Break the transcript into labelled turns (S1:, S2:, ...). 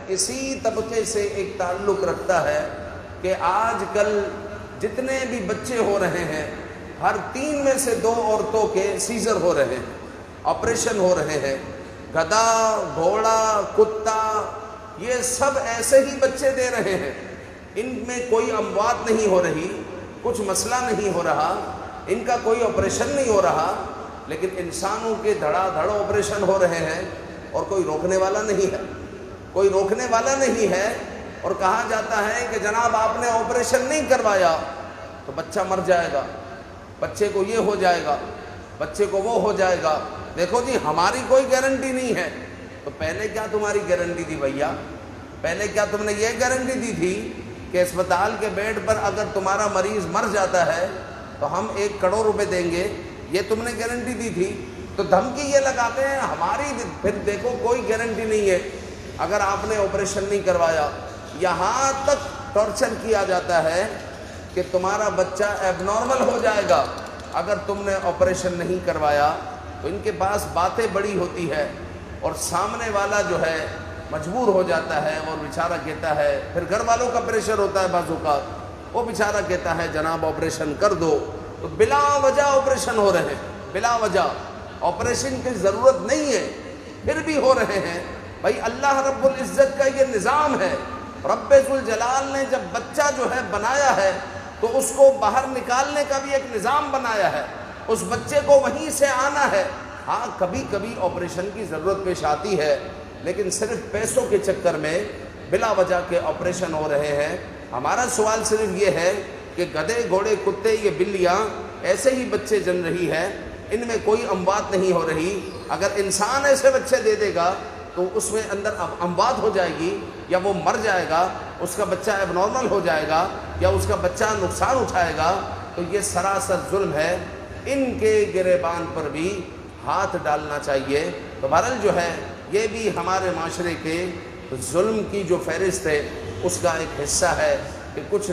S1: اسی طبقے سے ایک تعلق رکھتا ہے کہ آج کل جتنے بھی بچے ہو رہے ہیں ہر 3 میں سے 2 عورتوں کے سیزر ہو رہے ہیں، آپریشن ہو رہے ہیں۔ گدھا، گھوڑا، کتا، یہ سب ایسے ہی بچے دے رہے ہیں، ان میں کوئی اموات نہیں ہو رہی، کچھ مسئلہ نہیں ہو رہا، ان کا کوئی آپریشن نہیں ہو رہا، لیکن انسانوں کے دھڑا دھڑ آپریشن ہو رہے ہیں اور کوئی روکنے والا نہیں ہے، کوئی روکنے والا نہیں ہے۔ اور کہا جاتا ہے کہ جناب آپ نے آپریشن نہیں کروایا تو بچہ مر جائے گا، بچے کو یہ ہو جائے گا، بچے کو وہ ہو جائے گا۔ دیکھو جی ہماری کوئی گارنٹی نہیں ہے، تو پہلے کیا تمہاری گارنٹی تھی بھیا؟ پہلے کیا تم نے یہ گارنٹی دی تھی کہ اسپتال کے بیڈ پر اگر تمہارا مریض مر جاتا ہے تو ہم 1 کروڑ روپے دیں گے؟ یہ تم نے گارنٹی دی تھی؟ تو دھمکی یہ لگاتے ہیں ہماری، پھر دیکھو کوئی گارنٹی نہیں ہے۔ اگر آپ نے آپریشن نہیں کروایا، یہاں تک ٹارچر کیا جاتا ہے کہ تمہارا بچہ ایب نارمل ہو جائے گا اگر تم نے آپریشن نہیں کروایا۔ تو ان کے پاس باتیں بڑی ہوتی ہے اور سامنے والا جو ہے مجبور ہو جاتا ہے اور بیچارہ کہتا ہے، پھر گھر والوں کا پریشر ہوتا ہے بعض اوقات، وہ بیچارہ کہتا ہے جناب آپریشن کر دو، تو بلا وجہ آپریشن ہو رہے ہیں، بلا وجہ آپریشن کی ضرورت نہیں ہے پھر بھی ہو رہے ہیں۔ بھائی اللہ رب العزت کا یہ نظام ہے، رب ذوالجلال نے جب بچہ جو ہے بنایا ہے تو اس کو باہر نکالنے کا بھی ایک نظام بنایا ہے، اس بچے کو وہیں سے آنا ہے۔ ہاں کبھی کبھی آپریشن کی ضرورت پیش آتی ہے، لیکن صرف پیسوں کے چکر میں بلا وجہ کے آپریشن ہو رہے ہیں۔ ہمارا سوال صرف یہ ہے کہ گدھے، گھوڑے، کتے، یہ بلیاں ایسے ہی بچے جن رہی ہے، ان میں کوئی اموات نہیں ہو رہی۔ اگر انسان ایسے بچے دے دے گا تو اس میں اندر اموات ہو جائے گی، یا وہ مر جائے گا، اس کا بچہ ایب نارمل ہو جائے گا، یا اس کا بچہ نقصان اٹھائے گا، تو یہ سراسر ظلم ہے۔ ان کے گریبان پر بھی ہاتھ ڈالنا چاہیے۔ تو بہرحال جو ہے یہ بھی ہمارے معاشرے کے ظلم کی جو فہرست ہے اس کا ایک حصہ ہے کہ کچھ